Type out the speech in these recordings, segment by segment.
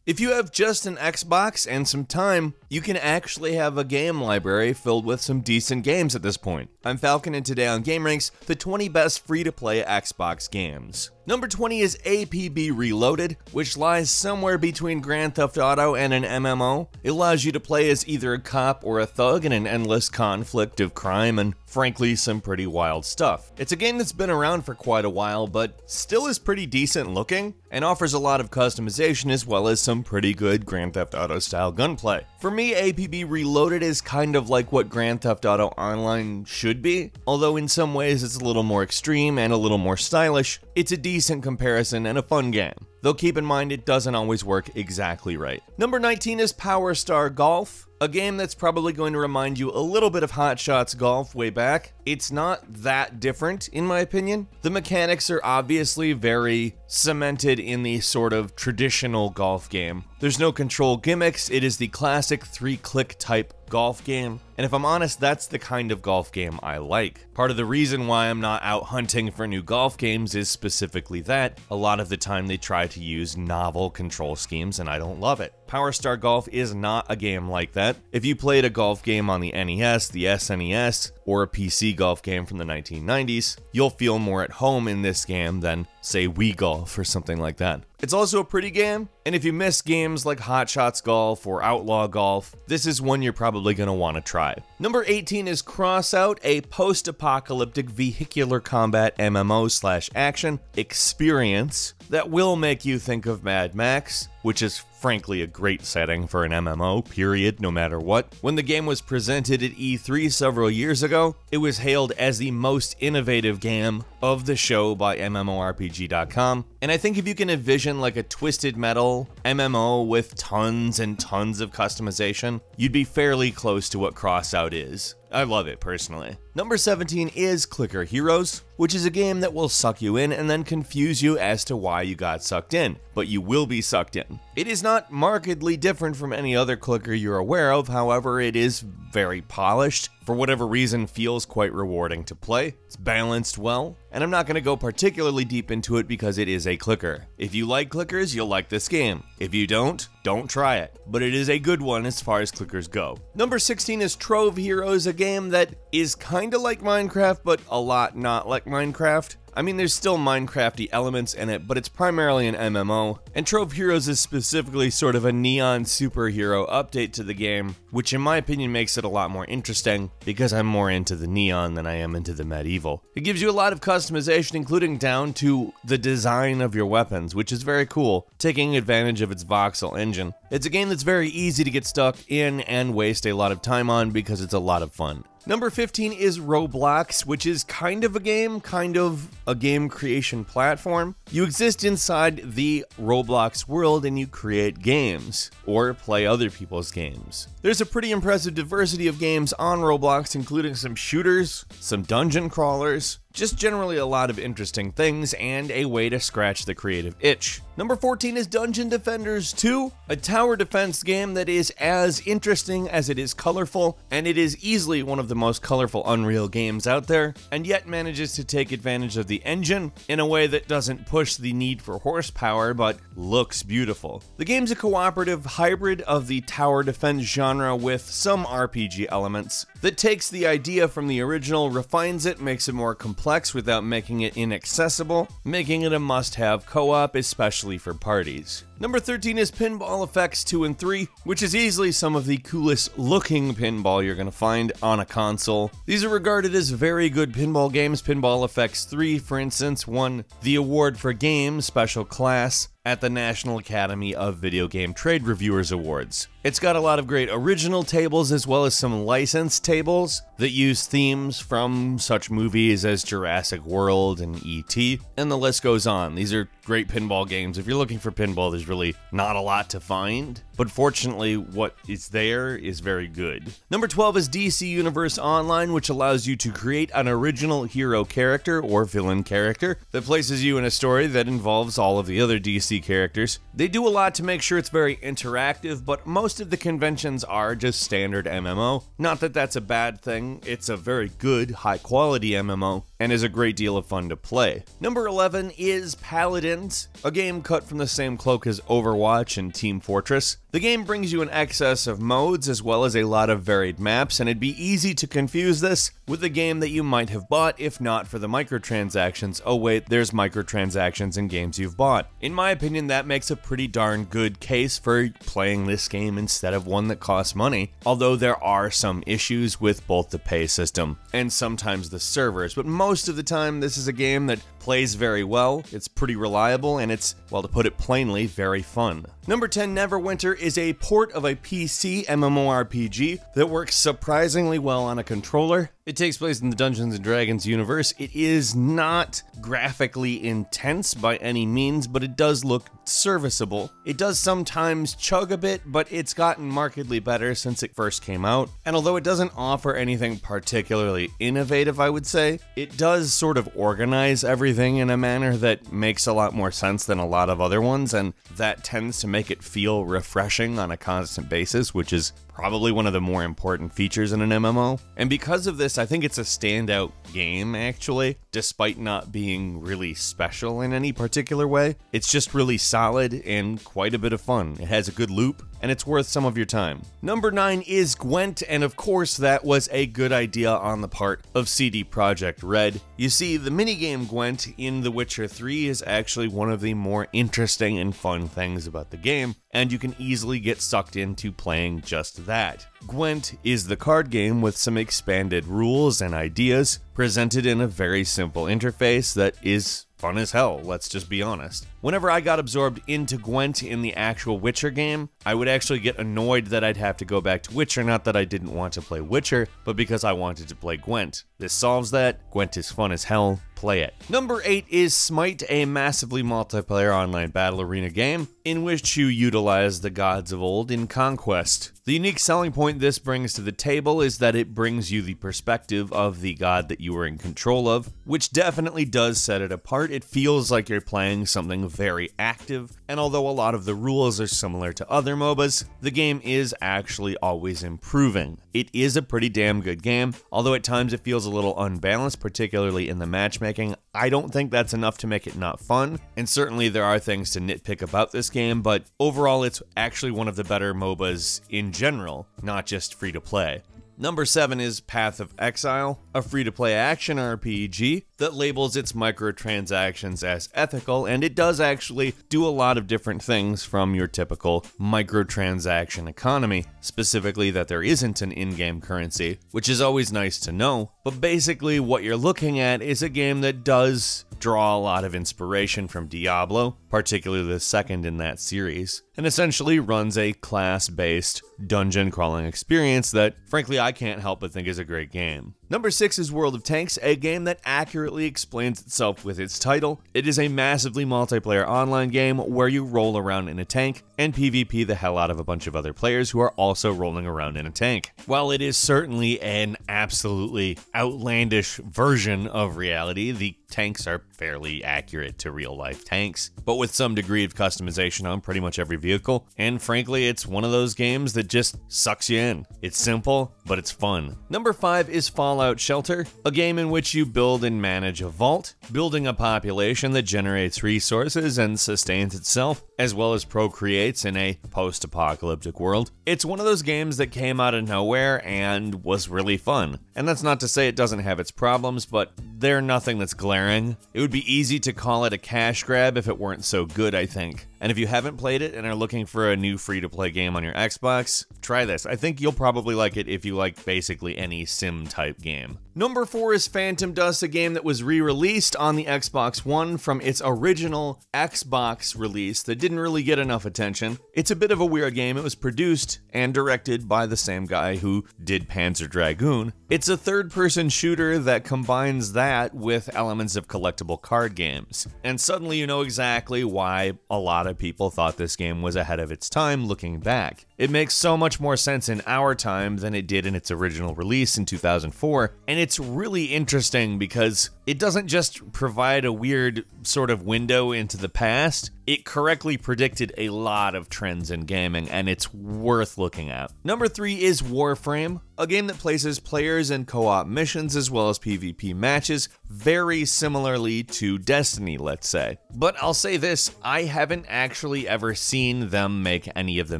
If you have just an Xbox and some time, you can actually have a game library filled with some decent games at this point. I'm Falcon, and today on gameranx, the 20 best free-to-play Xbox games. Number 20 is APB Reloaded, which lies somewhere between Grand Theft Auto and an MMO. It allows you to play as either a cop or a thug in an endless conflict of crime and, frankly, some pretty wild stuff. It's a game that's been around for quite a while, but still is pretty decent looking, and offers a lot of customization as well as some pretty good Grand Theft Auto style gunplay. For me, APB Reloaded is kind of like what Grand Theft Auto Online should be, although in some ways it's a little more extreme and a little more stylish. It's a decent comparison and a fun game, though keep in mind it doesn't always work exactly right. Number 19 is Powerstar Golf, a game that's probably going to remind you a little bit of Hot Shots Golf way back. It's not that different, in my opinion. The mechanics are obviously very cemented in the sort of traditional golf game. There's no control gimmicks, it is the classic 3-click type golf game, and if I'm honest, that's the kind of golf game I like. Part of the reason why I'm not out hunting for new golf games is specifically that. A lot of the time they try to use novel control schemes, and I don't love it. Powerstar Golf is not a game like that. If you played a golf game on the NES, the SNES, or a PC golf game from the 1990s, you'll feel more at home in this game than, say, Wii Golf or something like that. It's also a pretty game, and if you miss games like Hot Shots Golf or Outlaw Golf, this is one you're probably going to want to try. Number 18 is Crossout, a post-apocalyptic vehicular combat MMO/action experience that will make you think of Mad Max, which is frankly a great setting for an MMO, period, no matter what. When the game was presented at E3 several years ago, it was hailed as the most innovative game of the show by MMORPG.com, and I think if you can envision like a Twisted Metal MMO with tons and tons of customization, you'd be fairly close to what Crossout is. I love it personally. Number 17 is Clicker Heroes, which is a game that will suck you in and then confuse you as to why you got sucked in, but you will be sucked in. It is not markedly different from any other clicker you're aware of, however, it is very polished. For whatever reason, feels quite rewarding to play. It's balanced well, and I'm not going to go particularly deep into it because it is a clicker. If you like clickers, you'll like this game. If you don't try it. But it is a good one as far as clickers go. Number 16 is Trove Heroes, a game that is kinda like Minecraft, but a lot not like Minecraft. I mean, there's still Minecrafty elements in it, but it's primarily an MMO, and Trove Heroes is specifically sort of a neon superhero update to the game, which in my opinion makes it a lot more interesting, because I'm more into the neon than I am into the medieval. It gives you a lot of customization, including down to the design of your weapons, which is very cool, taking advantage of its voxel engine. It's a game that's very easy to get stuck in and waste a lot of time on because it's a lot of fun. Number 15 is ROBLOX, which is kind of a game creation platform. You exist inside the Roblox world and you create games, or play other people's games. There's a pretty impressive diversity of games on Roblox, including some shooters, some dungeon crawlers, just generally a lot of interesting things, and a way to scratch the creative itch. Number 14 is Dungeon Defenders 2, a tower defense game that is as interesting as it is colorful, and it is easily one of the most colorful Unreal games out there, and yet manages to take advantage of the engine in a way that doesn't push the need for horsepower, but looks beautiful. The game's a cooperative hybrid of the tower defense genre with some RPG elements that takes the idea from the original, refines it, makes it more complex without making it inaccessible, making it a must-have co-op, especially for parties. Number 13 is Pinbal FX 2 and 3, which is easily some of the coolest looking pinball you're going to find on a console. These are regarded as very good pinball games. Pinbal FX 3, for instance, won the award for Game Special Class at the National Academy of Video Game Trade Reviewers Awards. It's got a lot of great original tables as well as some licensed tables that use themes from such movies as Jurassic World and E.T., and the list goes on. These are great pinball games. If you're looking for pinball, there's really not a lot to find, but fortunately what is there is very good. Number 12 is DC Universe Online, which allows you to create an original hero character or villain character that places you in a story that involves all of the other DC NPC characters. They do a lot to make sure it's very interactive, but most of the conventions are just standard MMO. Not that that's a bad thing, it's a very good, high-quality MMO, and is a great deal of fun to play. Number 11 is Paladins, a game cut from the same cloak as Overwatch and Team Fortress. The game brings you an excess of modes as well as a lot of varied maps, and it'd be easy to confuse this with a game that you might have bought if not for the microtransactions. Oh wait, there's microtransactions in games you've bought. In my opinion, that makes a pretty darn good case for playing this game instead of one that costs money, although there are some issues with both the pay system and sometimes the servers, but most of the time this is a game that plays very well, it's pretty reliable, and it's, well, to put it plainly, very fun. Number 10, Neverwinter is a port of a PC MMORPG that works surprisingly well on a controller. It takes place in the Dungeons & Dragons universe. It is not graphically intense by any means, but it does look serviceable. It does sometimes chug a bit, but it's gotten markedly better since it first came out. And although it doesn't offer anything particularly innovative, I would say, it does sort of organize everything in a manner that makes a lot more sense than a lot of other ones, and that tends to make it feel refreshing on a constant basis, which is probably one of the more important features in an MMO. And because of this, I think it's a standout game, actually, despite not being really special in any particular way. It's just really solid and quite a bit of fun. It has a good loop, and it's worth some of your time. Number 9 is Gwent, and of course that was a good idea on the part of CD Projekt Red. You see, the minigame Gwent in The Witcher 3 is actually one of the more interesting and fun things about the game, and you can easily get sucked into playing just that. Gwent is the card game with some expanded rules and ideas, presented in a very simple interface that is fun as hell, let's just be honest. Whenever I got absorbed into Gwent in the actual Witcher game, I would actually get annoyed that I'd have to go back to Witcher, not that I didn't want to play Witcher, but because I wanted to play Gwent. This solves that. Gwent is fun as hell. Play it. Number 8 is Smite, a massively multiplayer online battle arena game in which you utilize the gods of old in conquest. The unique selling point this brings to the table is that it brings you the perspective of the god that you are in control of, which definitely does set it apart. It feels like you're playing something very active, and although a lot of the rules are similar to other MOBAs, the game is actually always improving. It is a pretty damn good game, although at times it feels a little unbalanced, particularly in the matchmaking. I don't think that's enough to make it not fun, and certainly there are things to nitpick about this game, but overall it's actually one of the better MOBAs in general, not just free to play. Number 7 is Path of Exile, a free-to-play action RPG that labels its microtransactions as ethical, and it does actually do a lot of different things from your typical microtransaction economy, specifically that there isn't an in-game currency, which is always nice to know, but basically what you're looking at is a game that does draw a lot of inspiration from Diablo, particularly the second in that series, and essentially runs a class-based dungeon crawling experience that, frankly, I can't help but think is a great game. Number 6 is World of Tanks, a game that accurately explains itself with its title. It is a massively multiplayer online game where you roll around in a tank and PvP the hell out of a bunch of other players who are also rolling around in a tank. While it is certainly an absolutely outlandish version of reality, the tanks are fairly accurate to real-life tanks, but with some degree of customization on pretty much every vehicle, and frankly, it's one of those games that just sucks you in. It's simple, but it's fun. Number 5 is Fallout Shelter, a game in which you build and manage a vault, building a population that generates resources and sustains itself, as well as procreates in a post-apocalyptic world. It's one of those games that came out of nowhere and was really fun. And that's not to say it doesn't have its problems, but they're nothing that's glaring. It would be easy to call it a cash grab if it weren't so good, I think. And if you haven't played it and are looking for a new free-to-play game on your Xbox, try this. I think you'll probably like it if you like basically any sim-type game. Number 4 is Phantom Dust, a game that was re-released on the Xbox One from its original Xbox release that didn't really get enough attention. It's a bit of a weird game. It was produced and directed by the same guy who did Panzer Dragoon. It's a third-person shooter that combines that with elements of collectible card games. And suddenly you know exactly why a lot of people thought this game was ahead of its time looking back. It makes so much more sense in our time than it did in its original release in 2004, and it's really interesting because it doesn't just provide a weird sort of window into the past, it correctly predicted a lot of trends in gaming, and it's worth looking at. Number 3 is Warframe, a game that places players in co-op missions as well as PvP matches, very similarly to Destiny, let's say. But I'll say this, I haven't actually ever seen them make any of the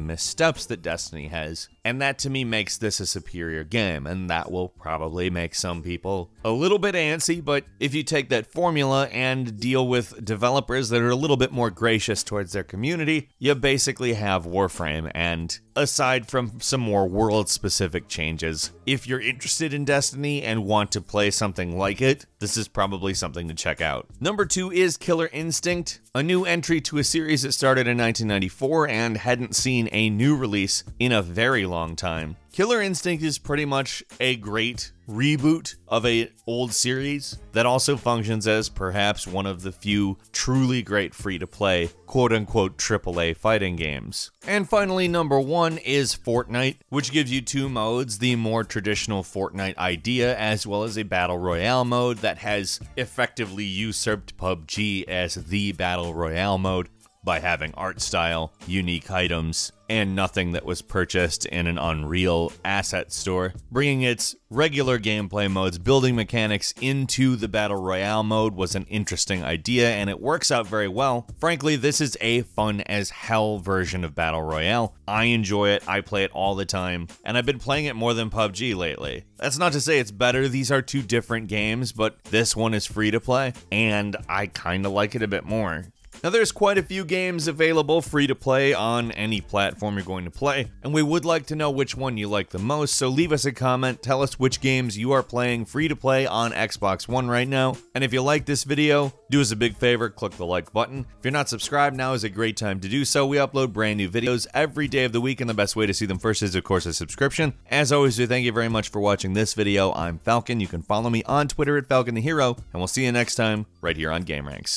missteps that Destiny has, and that to me makes this a superior game, and that will probably make some people a little bit antsy, but if you take that formula and deal with developers that are a little bit more gracious towards their community, you basically have Warframe. And aside from some more world-specific changes, if you're interested in Destiny and want to play something like it, this is probably something to check out. Number 2 is Killer Instinct, a new entry to a series that started in 1994 and hadn't seen a new release in a very long time. Killer Instinct is pretty much a great reboot of an old series that also functions as perhaps one of the few truly great free-to-play, quote-unquote AAA fighting games. And finally, number 1 is Fortnite, which gives you 2 modes, the more traditional Fortnite idea as well as a Battle Royale mode that has effectively usurped PUBG as the Battle Royale mode by having art style, unique items, and nothing that was purchased in an Unreal asset store, bringing its regular gameplay modes, building mechanics into the Battle Royale mode was an interesting idea, and it works out very well. Frankly, this is a fun as hell version of Battle Royale. I enjoy it, I play it all the time, and I've been playing it more than PUBG lately. That's not to say it's better, these are 2 different games, but this one is free to play, and I kinda like it a bit more. Now there's quite a few games available free to play on any platform you're going to play, and we would like to know which one you like the most, so leave us a comment, tell us which games you are playing free to play on Xbox One right now, and if you like this video, do us a big favor, click the like button. If you're not subscribed, now is a great time to do so. We upload brand new videos every day of the week, and the best way to see them first is of course a subscription. As always, we thank you very much for watching this video. I'm Falcon, you can follow me on Twitter at Falcon the Hero, and we'll see you next time right here on gameranx.